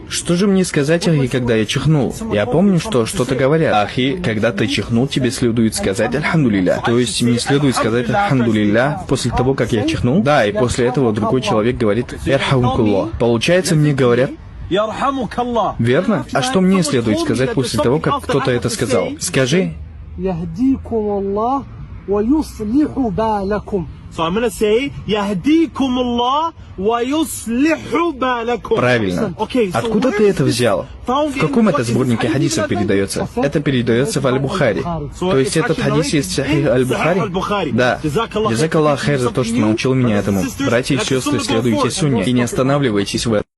Что же мне сказать, ахи, когда я чихнул? Я помню, что что-то говорят. Ахи, когда ты чихнул, тебе следует сказать «Альхамдулилля». То есть мне следует сказать «Альхамдулилля» после того, как я чихнул? Да, и после этого другой человек говорит «Ярхамукуллах». Получается, мне говорят верно? А что мне следует сказать после того, как кто-то это сказал? Скажи. So I'm going to say, يهديكم ويصلح بالكم. Правильно. Откуда ты это взял? В каком это сборнике хадисов передается? Это передается в Аль-Бухари. То есть этот хадис есть в Сахих Аль-Бухари? Да. Джазак Аллах хайр за то, что научил меня этому. Братья и сестры, следуйте сунне и не останавливайтесь в этом.